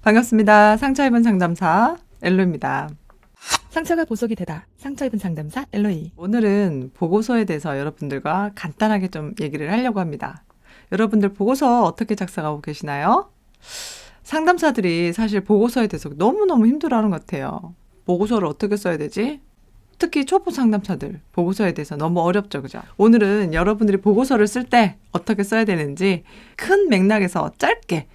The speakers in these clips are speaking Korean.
반갑습니다. 상처 입은 상담사 엘로입니다. 상처가 보석이 되다. 상처 입은 상담사 엘로이. 오늘은 보고서에 대해서 여러분들과 간단하게 좀 얘기를 하려고 합니다. 여러분들 보고서 어떻게 작성하고 계시나요? 상담사들이 사실 보고서에 대해서 너무너무 힘들어하는 것 같아요. 보고서를 어떻게 써야 되지? 특히 초보 상담사들 보고서에 대해서 너무 어렵죠, 그죠? 오늘은 여러분들이 보고서를 쓸 때 어떻게 써야 되는지 큰 맥락에서 짧게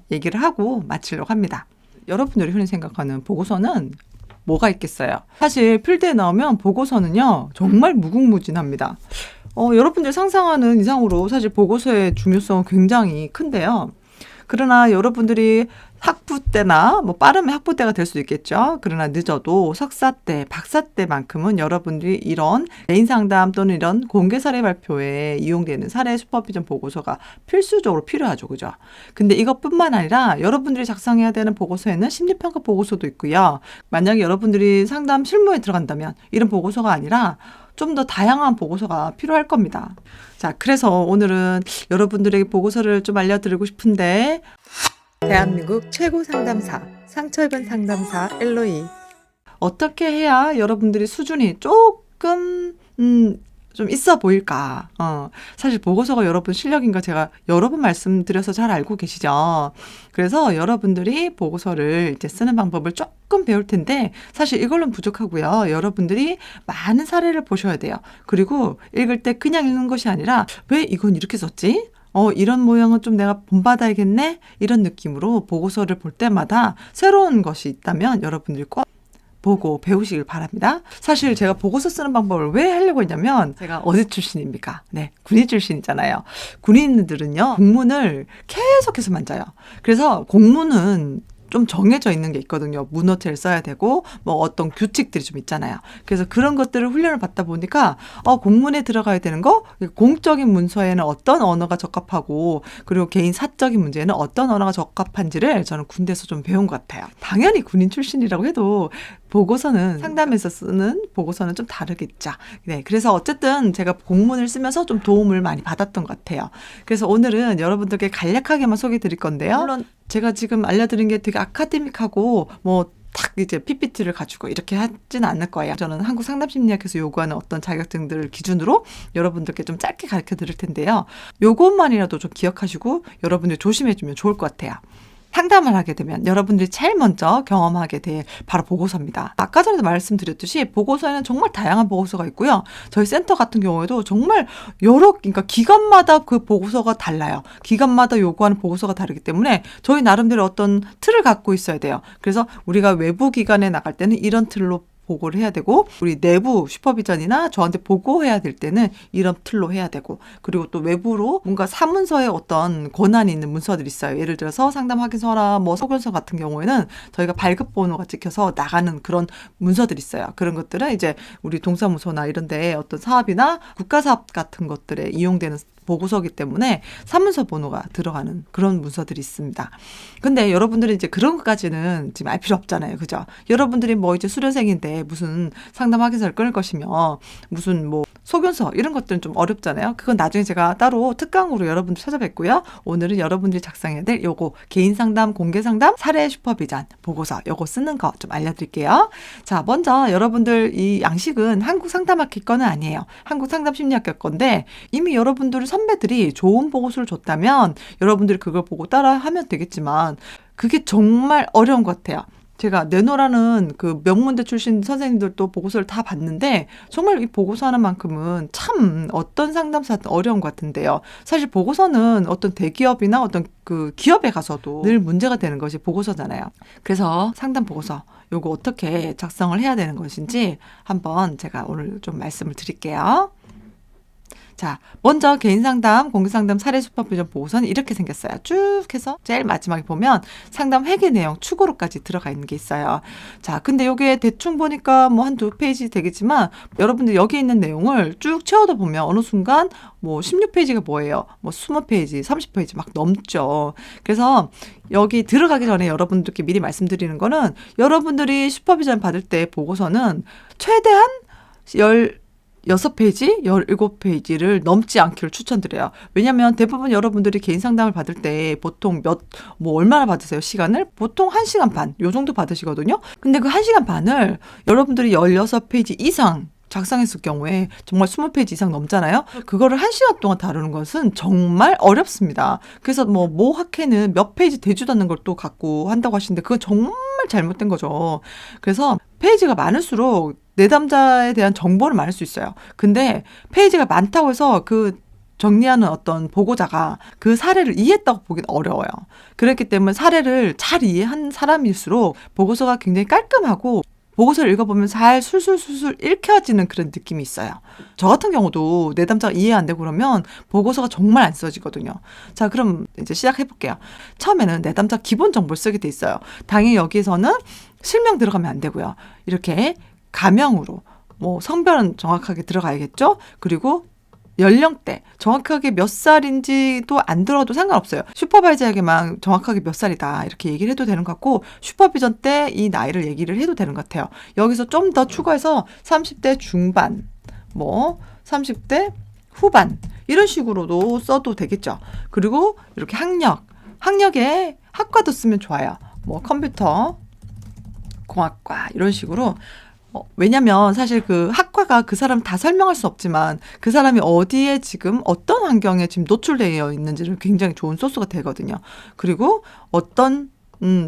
얘기를 하고 마치려고 합니다. 여러분들이 흔히 생각하는 보고서는 뭐가 있겠어요? 사실 필드에 나오면 보고서는요, 정말 무궁무진합니다. 여러분들 상상하는 이상으로 사실 보고서의 중요성은 굉장히 큰데요. 그러나 여러분들이 학부 때나 빠르면 학부 때가 될 수도 있겠죠. 그러나 늦어도 석사 때, 박사 때만큼은 여러분들이 이런 개인 상담 또는 이런 공개 사례 발표에 이용되는 사례 슈퍼비전 보고서가 필수적으로 필요하죠. 그죠? 근데 이것뿐만 아니라 여러분들이 작성해야 되는 보고서에는 심리평가 보고서도 있고요. 만약에 여러분들이 상담 실무에 들어간다면 이런 보고서가 아니라 좀 더 다양한 보고서가 필요할 겁니다. 자, 그래서 오늘은 여러분들에게 보고서를 좀 알려드리고 싶은데, 대한민국 최고 상담사, 상처 입은 상담사 엘로이. 어떻게 해야 여러분들이 수준이 조금 좀 있어 보일까? 사실 보고서가 여러분 실력인 거 제가 여러 번 말씀드려서 잘 알고 계시죠? 그래서 여러분들이 보고서를 이제 쓰는 방법을 조금 배울 텐데 사실 이걸로는 부족하고요. 여러분들이 많은 사례를 보셔야 돼요. 그리고 읽을 때 그냥 읽는 것이 아니라 왜 이건 이렇게 썼지? 이런 모양은 좀 내가 본받아야겠네? 이런 느낌으로 보고서를 볼 때마다 새로운 것이 있다면 여러분들이 꼭 보고 배우시길 바랍니다. 사실 제가 보고서 쓰는 방법을 왜 하려고 했냐면 제가 어디 출신입니까? 네, 군인 출신이잖아요. 군인들은요, 공문을 계속해서 만져요. 그래서 공문은 좀 정해져 있는 게 있거든요. 문어체를 써야 되고 어떤 규칙들이 좀 있잖아요. 그래서 그런 것들을 훈련을 받다 보니까 공문에 들어가야 되는 거, 공적인 문서에는 어떤 언어가 적합하고 그리고 개인 사적인 문제에는 어떤 언어가 적합한지를 저는 군대에서 좀 배운 것 같아요. 당연히 군인 출신이라고 해도 보고서는 상담에서 쓰는 보고서는 좀 다르겠죠. 네, 그래서 어쨌든 제가 공문을 쓰면서 좀 도움을 많이 받았던 것 같아요. 그래서 오늘은 여러분들께 간략하게만 소개해 드릴 건데요. 물론 제가 지금 알려드린 게 되게 아카데믹하고 딱 이제 PPT를 가지고 이렇게 하지는 않을 거예요. 저는 한국상담심리학에서 요구하는 어떤 자격증들을 기준으로 여러분들께 좀 짧게 가르쳐 드릴 텐데요. 요것만이라도 좀 기억하시고 여러분들 조심해 주면 좋을 것 같아요. 상담을 하게 되면 여러분들이 제일 먼저 경험하게 될 바로 보고서입니다. 아까 전에도 말씀드렸듯이 보고서에는 정말 다양한 보고서가 있고요. 저희 센터 같은 경우에도 정말 그러니까 기관마다 그 보고서가 달라요. 기관마다 요구하는 보고서가 다르기 때문에 저희 나름대로 어떤 틀을 갖고 있어야 돼요. 그래서 우리가 외부 기관에 나갈 때는 이런 틀로 보고를 해야 되고 우리 내부 슈퍼비전이나 저한테 보고해야 될 때는 이런 틀로 해야 되고 그리고 또 외부로 뭔가 사문서에 어떤 권한이 있는 문서들이 있어요. 예를 들어서 상담 확인서나 소견서 같은 경우에는 저희가 발급 번호가 찍혀서 나가는 그런 문서들이 있어요. 그런 것들은 이제 우리 동사무소나 이런 데 어떤 사업이나 국가사업 같은 것들에 이용되는 보고서기 때문에 사문서 번호가 들어가는 그런 문서들이 있습니다. 근데 여러분들이 이제 그런 것까지는 지금 알 필요 없잖아요. 그죠? 여러분들이 이제 수련생인데 무슨 상담 확인서를 끊을 것이며 무슨 소견서 이런 것들은 좀 어렵잖아요. 그건 나중에 제가 따로 특강으로 여러분들 찾아뵙고요. 오늘은 여러분들이 작성해야 될 요거 개인 상담, 공개 상담, 사례 슈퍼비전 보고서 요거 쓰는 거 좀 알려드릴게요. 자, 먼저 여러분들 이 양식은 한국 상담학회 거는 아니에요. 한국 상담 심리학회 건데 이미 여러분들 선배들이 좋은 보고서를 줬다면 여러분들이 그걸 보고 따라 하면 되겠지만 그게 정말 어려운 것 같아요. 제가 내노라는 그 명문대 출신 선생님들도 보고서를 다 봤는데 정말 이 보고서 하나만큼은 참 어떤 상담사든 어려운 것 같은데요. 사실 보고서는 어떤 대기업이나 어떤 그 기업에 가서도 늘 문제가 되는 것이 보고서잖아요. 그래서 상담 보고서 요거 어떻게 작성을 해야 되는 것인지 한번 제가 오늘 좀 말씀을 드릴게요. 자, 먼저 개인 상담, 공개 상담, 사례 슈퍼비전 보고서는 이렇게 생겼어요. 쭉 해서 제일 마지막에 보면 상담 회계 내용 추고로까지 들어가 있는 게 있어요. 자, 근데 요게 대충 보니까 한두 페이지 되겠지만 여러분들 여기 있는 내용을 쭉 채워다 보면 어느 순간 16페이지가 뭐예요? 20페이지, 30페이지 막 넘죠. 그래서 여기 들어가기 전에 여러분들께 미리 말씀드리는 거는 여러분들이 슈퍼비전 받을 때 보고서는 최대한 6페이지, 17페이지를 넘지 않기를 추천드려요. 왜냐면 대부분 여러분들이 개인 상담을 받을 때 보통 얼마나 받으세요? 시간을? 보통 1시간 반, 요 정도 받으시거든요. 근데 그 1시간 반을 여러분들이 16페이지 이상 작성했을 경우에 정말 20페이지 이상 넘잖아요. 그거를 1시간 동안 다루는 것은 정말 어렵습니다. 그래서 모 학회는 몇 페이지 되지도 않는 걸 또 갖고 한다고 하시는데 그건 정말 잘못된 거죠. 그래서 페이지가 많을수록 내담자에 대한 정보를 많을 수 있어요. 근데 페이지가 많다고 해서 그 정리하는 어떤 보고자가 그 사례를 이해했다고 보기는 어려워요. 그렇기 때문에 사례를 잘 이해한 사람일수록 보고서가 굉장히 깔끔하고 보고서를 읽어보면 잘 술술술술 읽혀지는 그런 느낌이 있어요. 저 같은 경우도 내담자가 이해 안 되고 그러면 보고서가 정말 안 써지거든요. 자, 그럼 이제 시작해볼게요. 처음에는 내담자 기본 정보를 쓰게 돼 있어요. 당연히 여기에서는 실명 들어가면 안 되고요. 이렇게 가명으로 성별은 정확하게 들어가야겠죠. 그리고 연령대 정확하게 몇 살인지도 안 들어도 상관없어요. 슈퍼바이저에게만 정확하게 몇 살이다 이렇게 얘기를 해도 되는 것 같고 슈퍼비전 때 이 나이를 얘기를 해도 되는 것 같아요. 여기서 좀 더 추가해서 30대 중반 30대 후반 이런 식으로도 써도 되겠죠. 그리고 이렇게 학력에 학과도 쓰면 좋아요. 컴퓨터 공학과 이런 식으로 왜냐면 사실 그 학과가 그 사람 다 설명할 수 없지만 그 사람이 어디에 지금 어떤 환경에 지금 노출되어 있는지를 굉장히 좋은 소스가 되거든요. 그리고 어떤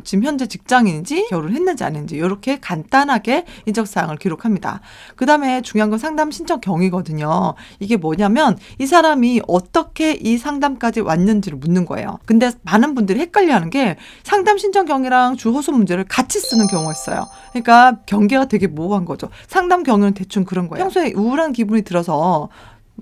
지금 현재 직장인인지 결혼했는지 안 했는지 이렇게 간단하게 인적사항을 기록합니다. 그 다음에 중요한 건 상담 신청 경위거든요. 이게 뭐냐면 이 사람이 어떻게 이 상담까지 왔는지를 묻는 거예요. 근데 많은 분들이 헷갈려하는 게 상담 신청 경위랑 주호소 문제를 같이 쓰는 경우가 있어요. 그러니까 경계가 되게 모호한 거죠. 상담 경위는 대충 그런 거예요. 평소에 우울한 기분이 들어서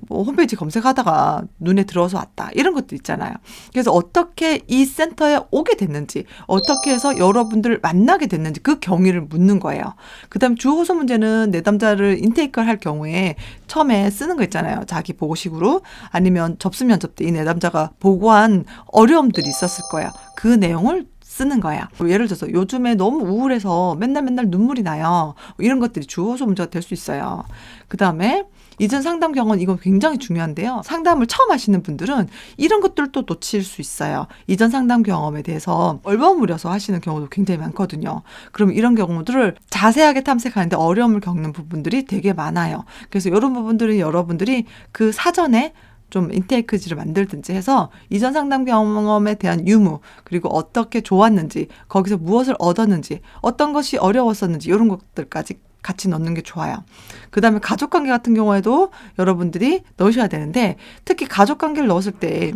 홈페이지 검색하다가 눈에 들어서 왔다. 이런 것도 있잖아요. 그래서 어떻게 이 센터에 오게 됐는지, 어떻게 해서 여러분들을 만나게 됐는지 그 경위를 묻는 거예요. 그 다음 주호소 문제는 내담자를 인테이크를 할 경우에 처음에 쓰는 거 있잖아요. 자기 보고식으로 아니면 접수 면접 때 이 내담자가 보고한 어려움들이 있었을 거예요. 그 내용을 쓰는 거야. 예를 들어서 요즘에 너무 우울해서 맨날 눈물이 나요. 이런 것들이 주호소 문제가 될 수 있어요. 그 다음에 이전 상담 경험 이건 굉장히 중요한데요. 상담을 처음 하시는 분들은 이런 것들도 놓칠 수 있어요. 이전 상담 경험에 대해서 얼버무려서 하시는 경우도 굉장히 많거든요. 그럼 이런 경우들을 자세하게 탐색하는데 어려움을 겪는 부분들이 되게 많아요. 그래서 이런 부분들은 여러분들이 그 사전에 좀 인테이크지를 만들든지 해서 이전 상담 경험에 대한 유무 그리고 어떻게 좋았는지 거기서 무엇을 얻었는지 어떤 것이 어려웠었는지 이런 것들까지 같이 넣는 게 좋아요. 그 다음에 가족관계 같은 경우에도 여러분들이 넣으셔야 되는데 특히 가족관계를 넣었을 때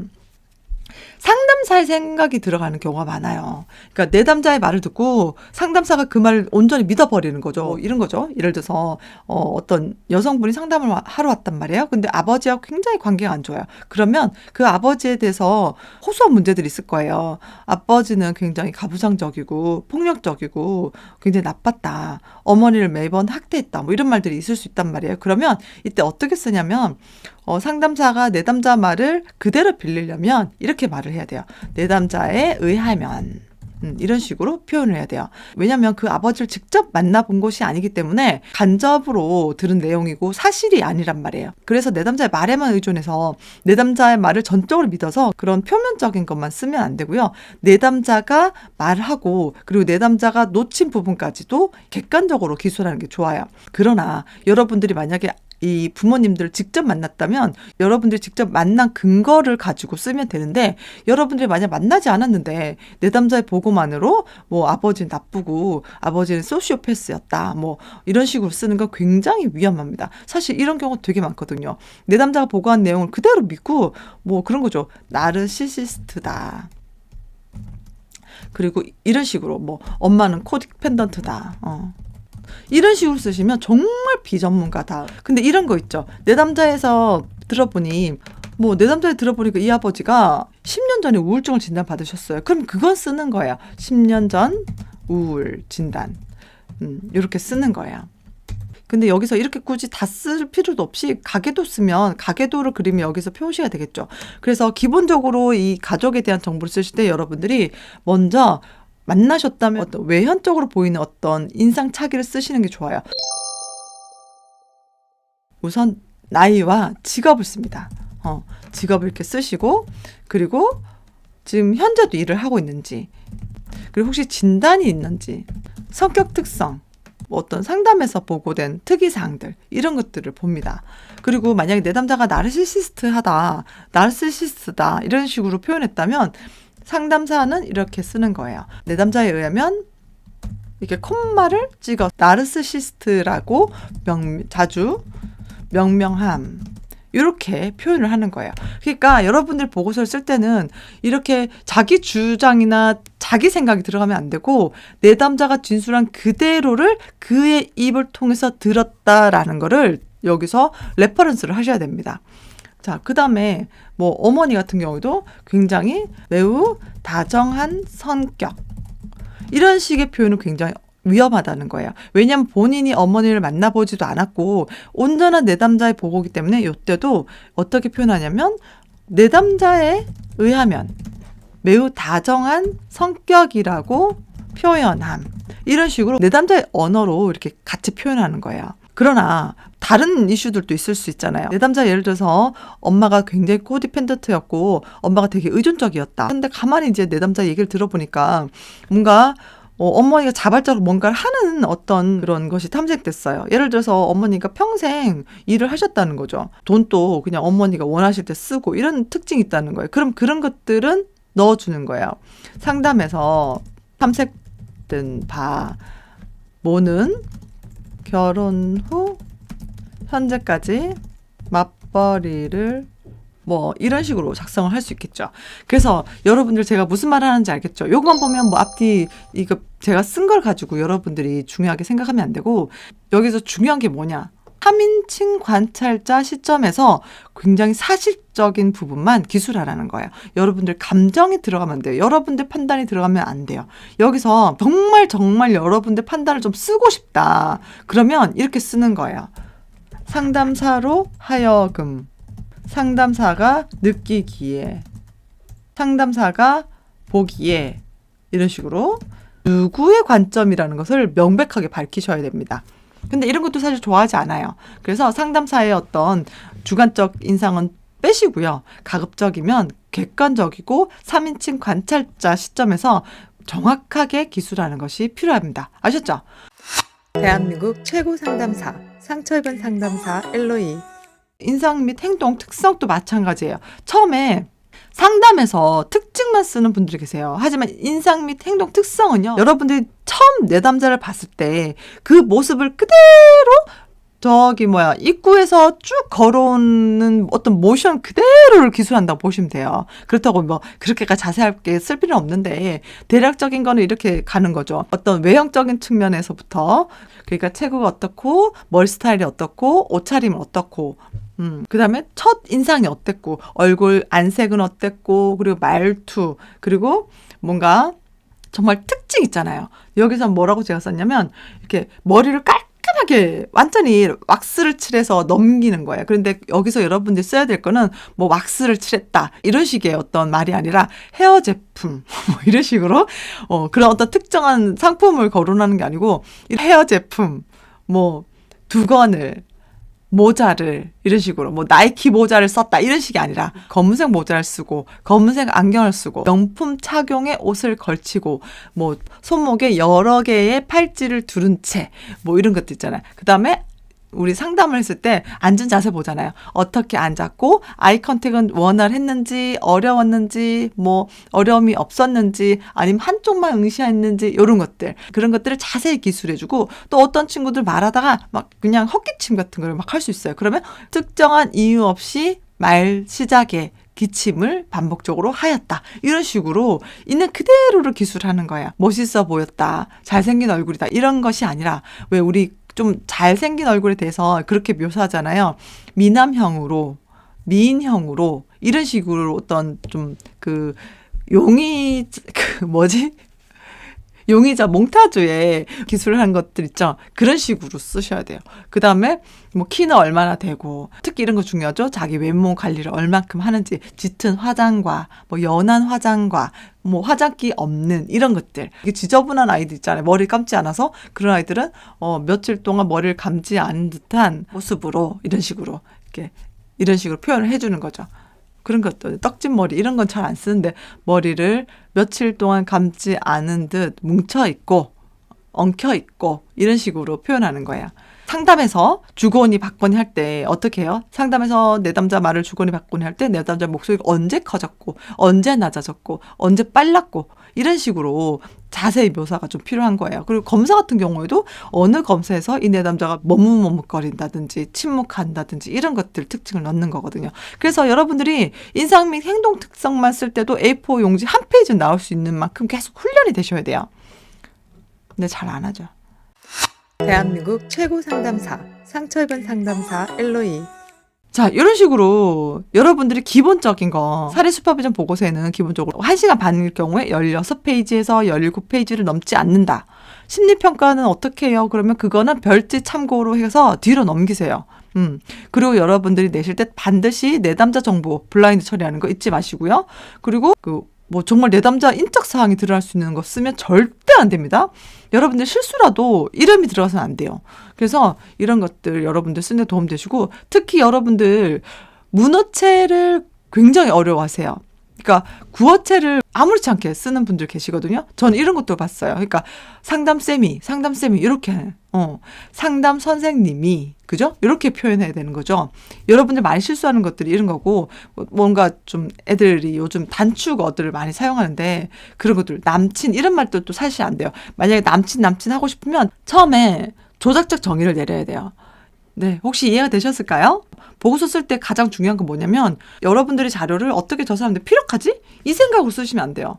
상담사의 생각이 들어가는 경우가 많아요. 그러니까 내담자의 말을 듣고 상담사가 그 말을 온전히 믿어버리는 거죠. 이런 거죠. 예를 들어서 어떤 여성분이 상담을 하러 왔단 말이에요. 근데 아버지하고 굉장히 관계가 안 좋아요. 그러면 그 아버지에 대해서 호소한 문제들이 있을 거예요. 아버지는 굉장히 가부장적이고 폭력적이고 굉장히 나빴다. 어머니를 매번 학대했다. 이런 말들이 있을 수 있단 말이에요. 그러면 이때 어떻게 쓰냐면 상담사가 내담자 말을 그대로 빌리려면 이렇게 말을 해야 돼요. 내담자에 의하면 이런 식으로 표현을 해야 돼요. 왜냐하면 그 아버지를 직접 만나본 것이 아니기 때문에 간접으로 들은 내용이고 사실이 아니란 말이에요. 그래서 내담자의 말에만 의존해서 내담자의 말을 전적으로 믿어서 그런 표면적인 것만 쓰면 안 되고요. 내담자가 말하고 그리고 내담자가 놓친 부분까지도 객관적으로 기술하는 게 좋아요. 그러나 여러분들이 만약에 이 부모님들을 직접 만났다면 여러분들이 직접 만난 근거를 가지고 쓰면 되는데 여러분들이 만약 만나지 않았는데 내담자의 보고만으로 아버지는 나쁘고 아버지는 소시오패스였다 이런 식으로 쓰는 건 굉장히 위험합니다. 사실 이런 경우 되게 많거든요. 내담자가 보고한 내용을 그대로 믿고 그런 거죠. 나르시시스트다. 그리고 이런 식으로 엄마는 코디펜던트다. 이런 식으로 쓰시면 정말 비전문가다. 근데 이런 거 있죠. 내담자에서 들어보니 내담자에 들어보니까 이 아버지가 10년 전에 우울증을 진단받으셨어요. 그럼 그건 쓰는 거예요. 10년 전 우울 진단. 이렇게 쓰는 거예요. 근데 여기서 이렇게 굳이 다 쓸 필요도 없이 가계도 쓰면 가계도를 그리면 여기서 표시가 되겠죠. 그래서 기본적으로 이 가족에 대한 정보를 쓰실 때 여러분들이 먼저 만나셨다면 어떤 외현적으로 보이는 어떤 인상착의를 쓰시는 게 좋아요. 우선 나이와 직업을 씁니다. 직업을 이렇게 쓰시고, 그리고 지금 현재도 일을 하고 있는지, 그리고 혹시 진단이 있는지, 성격 특성, 뭐 어떤 상담에서 보고된 특이사항들, 이런 것들을 봅니다. 그리고 만약에 내담자가 나르시시스트하다, 나르시시스트다 이런 식으로 표현했다면 상담사는 이렇게 쓰는 거예요. 내담자에 의하면 이렇게 콤마를 찍어 나르시시스트라고 자주 명명함, 이렇게 표현을 하는 거예요. 그러니까 여러분들 보고서를 쓸 때는 이렇게 자기 주장이나 자기 생각이 들어가면 안 되고, 내담자가 진술한 그대로를 그의 입을 통해서 들었다라는 거를 여기서 레퍼런스를 하셔야 됩니다. 자, 그 다음에 뭐 어머니 같은 경우도 굉장히 매우 다정한 성격, 이런 식의 표현은 굉장히 위험하다는 거예요. 왜냐하면 본인이 어머니를 만나보지도 않았고 온전한 내담자의 보고이기 때문에 이때도 어떻게 표현하냐면, 내담자에 의하면 매우 다정한 성격이라고 표현함, 이런 식으로 내담자의 언어로 이렇게 같이 표현하는 거예요. 그러나 다른 이슈들도 있을 수 있잖아요. 내담자 예를 들어서 엄마가 굉장히 코디펜던트였고 엄마가 되게 의존적이었다. 근데 가만히 이제 내담자 얘기를 들어보니까 뭔가 어머니가 자발적으로 뭔가를 하는 어떤 그런 것이 탐색됐어요. 예를 들어서 어머니가 평생 일을 하셨다는 거죠. 돈도 그냥 어머니가 원하실 때 쓰고 이런 특징이 있다는 거예요. 그럼 그런 것들은 넣어주는 거예요. 상담에서 탐색된 바, 모는 결혼 후 현재까지 맞벌이를 뭐 이런 식으로 작성을 할 수 있겠죠. 그래서 여러분들 제가 무슨 말을 하는지 알겠죠? 요것만 보면 뭐 앞뒤 이거 제가 쓴 걸 가지고 여러분들이 중요하게 생각하면 안 되고, 여기서 중요한 게 뭐냐? 3인칭 관찰자 시점에서 굉장히 사실적인 부분만 기술하라는 거예요. 여러분들 감정이 들어가면 안 돼요. 여러분들 판단이 들어가면 안 돼요. 여기서 정말 여러분들 판단을 좀 쓰고 싶다. 그러면 이렇게 쓰는 거예요. 상담사로 하여금, 상담사가 느끼기에, 상담사가 보기에, 이런 식으로 누구의 관점이라는 것을 명백하게 밝히셔야 됩니다. 근데 이런 것도 사실 좋아하지 않아요. 그래서 상담사의 어떤 주관적 인상은 빼시고요. 가급적이면 객관적이고 3인칭 관찰자 시점에서 정확하게 기술하는 것이 필요합니다. 아셨죠? 대한민국 최고 상담사, 상처 입은 상담사 엘로이. 인상 및 행동 특성도 마찬가지예요. 처음에 상담에서 특징만 쓰는 분들이 계세요. 하지만 인상 및 행동 특성은요, 여러분들이 처음 내담자를 봤을 때 그 모습을 그대로 입구에서 쭉 걸어오는 어떤 모션 그대로를 기술한다고 보시면 돼요. 그렇다고 뭐 그렇게까지 자세하게 쓸 필요는 없는데, 대략적인 거는 이렇게 가는 거죠. 어떤 외형적인 측면에서부터, 그러니까 체구가 어떻고, 머리 스타일이 어떻고, 옷차림은 어떻고, 그 다음에 첫 인상이 어땠고, 얼굴 안색은 어땠고, 그리고 말투, 그리고 뭔가 정말 특징 있잖아요. 여기서 뭐라고 제가 썼냐면, 이렇게 머리를 깔끔하게 완전히 왁스를 칠해서 넘기는 거예요. 그런데 여기서 여러분들이 써야 될 거는 뭐 왁스를 칠했다, 이런 식의 어떤 말이 아니라 헤어 제품, 뭐 이런 식으로 그런 어떤 특정한 상품을 거론하는 게 아니고, 헤어 제품, 뭐 두건을, 모자를, 이런 식으로 뭐 나이키 모자를 썼다, 이런 식이 아니라 검은색 모자를 쓰고 검은색 안경을 쓰고 명품 착용의 옷을 걸치고 뭐 손목에 여러 개의 팔찌를 두른 채, 뭐 이런 것도 있잖아요. 그 다음에 우리 상담을 했을 때 앉은 자세 보잖아요. 어떻게 앉았고, 아이 컨택은 원활했는지, 어려웠는지, 뭐 어려움이 없었는지, 아니면 한쪽만 응시했는지, 이런 것들, 그런 것들을 자세히 기술해주고, 또 어떤 친구들 말하다가 막 그냥 헛기침 같은 걸 막 할 수 있어요. 그러면 특정한 이유 없이 말 시작에 기침을 반복적으로 하였다, 이런 식으로 있는 그대로를 기술하는 거예요. 멋있어 보였다, 잘생긴 얼굴이다, 이런 것이 아니라, 왜 우리 좀 잘생긴 얼굴에 대해서 그렇게 묘사하잖아요. 미남형으로, 미인형으로, 이런 식으로 어떤 좀 용의자 몽타주에 기술한 것들 있죠. 그런 식으로 쓰셔야 돼요. 그 다음에 뭐 키는 얼마나 되고, 특히 이런 거 중요하죠. 자기 외모 관리를 얼만큼 하는지, 짙은 화장과 뭐 연한 화장과 뭐 화장기 없는 이런 것들. 이게 지저분한 아이들 있잖아요. 머리 감지 않아서. 그런 아이들은 며칠 동안 머리를 감지 않은 듯한 모습으로 이런 식으로 이렇게 이런 식으로 표현을 해주는 거죠. 그런 것도 떡진 머리 이런 건 잘 안 쓰는데 머리를 며칠 동안 감지 않은 듯 뭉쳐 있고 엉켜 있고 이런 식으로 표현하는 거예요. 상담에서 주거니 받거니 할 때 어떻게 해요? 상담에서 내담자 말을 주거니 받거니 할 때 내담자 목소리가 언제 커졌고 언제 낮아졌고 언제 빨랐고 이런 식으로 자세히 묘사가 좀 필요한 거예요. 그리고 검사 같은 경우에도 어느 검사에서 이 내담자가 머뭇머뭇거린다든지 침묵한다든지 이런 것들 특징을 넣는 거거든요. 그래서 여러분들이 인상 및 행동 특성만 쓸 때도 A4 용지 한 페이지는 나올 수 있는 만큼 계속 훈련이 되셔야 돼요. 근데 잘 안 하죠. 대한민국 최고 상담사 상처 입은 상담사 엘로이. 자, 이런 식으로 여러분들이 기본적인 거 사례 슈퍼비전 보고서에는 기본적으로 1시간 반일 경우에 16페이지에서 17페이지를 넘지 않는다. 심리평가는 어떻게 해요? 그러면 그거는 별지 참고로 해서 뒤로 넘기세요. 그리고 여러분들이 내실 때 반드시 내담자 정보 블라인드 처리하는 거 잊지 마시고요. 그리고 뭐 정말 내담자 인적 사항이 들어갈 수 있는 거 쓰면 절대 안 됩니다. 여러분들 실수라도 이름이 들어가서는 안 돼요. 그래서 이런 것들 여러분들 쓰는 데 도움 되시고 특히 여러분들 문어체를 굉장히 어려워하세요. 그러니까 구어체를 아무렇지 않게 쓰는 분들 계시거든요. 저는 이런 것도 봤어요. 그러니까 상담쌤이 이렇게 상담 선생님이 그죠? 이렇게 표현해야 되는 거죠. 여러분들 많이 실수하는 것들이 이런 거고 뭔가 좀 애들이 요즘 단축어들을 많이 사용하는데 그런 것들 남친 이런 말들도 사실 안 돼요. 만약에 남친 하고 싶으면 처음에 조작적 정의를 내려야 돼요. 네, 혹시 이해가 되셨을까요? 보고서 쓸 때 가장 중요한 건 뭐냐면 여러분들이 자료를 어떻게 저 사람한테 필요하지? 이 생각으로 쓰시면 안 돼요.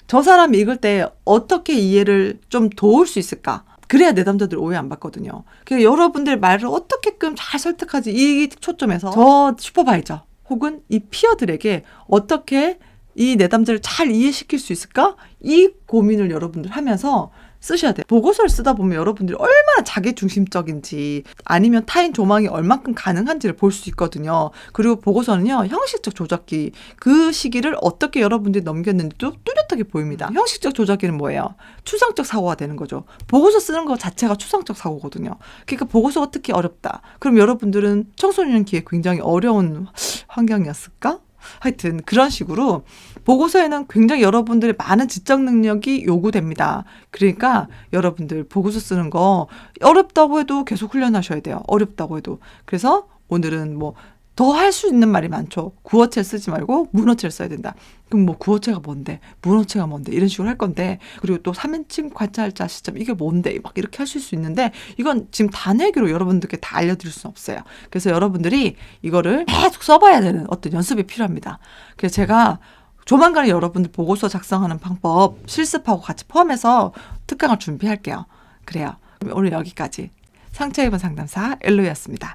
저 사람이 읽을 때 어떻게 이해를 좀 도울 수 있을까? 그래야 내담자들 오해 안 받거든요. 그러니까 여러분들 말을 어떻게끔 잘 설득하지 이 초점에서 저 슈퍼바이저 혹은 이 피어들에게 어떻게 이 내담자를 잘 이해시킬 수 있을까? 이 고민을 여러분들 하면서 쓰셔야 돼요. 보고서를 쓰다 보면 여러분들이 얼마나 자기중심적인지 아니면 타인 조망이 얼만큼 가능한지를 볼 수 있거든요. 그리고 보고서는요. 형식적 조작기 그 시기를 어떻게 여러분들이 넘겼는지도 뚜렷하게 보입니다. 형식적 조작기는 뭐예요? 추상적 사고가 되는 거죠. 보고서 쓰는 거 자체가 추상적 사고거든요. 그러니까 보고서가 특히 어렵다. 그럼 여러분들은 청소년기에 굉장히 어려운 환경이었을까? 하여튼 그런 식으로 보고서에는 굉장히 여러분들의 많은 지적 능력이 요구됩니다. 그러니까 여러분들 보고서 쓰는 거 어렵다고 해도 계속 훈련하셔야 돼요. 어렵다고 해도. 그래서 오늘은 뭐 더 할 수 있는 말이 많죠. 구어체를 쓰지 말고 문어체를 써야 된다. 그럼 뭐 구어체가 뭔데? 문어체가 뭔데? 이런 식으로 할 건데 그리고 또 3인칭 관찰자 시점 이게 뭔데? 막 이렇게 하실 수 있는데 이건 지금 단회기로 여러분들께 다 알려드릴 수는 없어요. 그래서 여러분들이 이거를 계속 써봐야 되는 어떤 연습이 필요합니다. 그래서 제가 조만간에 여러분들 보고서 작성하는 방법 실습하고 같이 포함해서 특강을 준비할게요. 그래요. 오늘 여기까지 상처 입은 상담사 엘로이였습니다.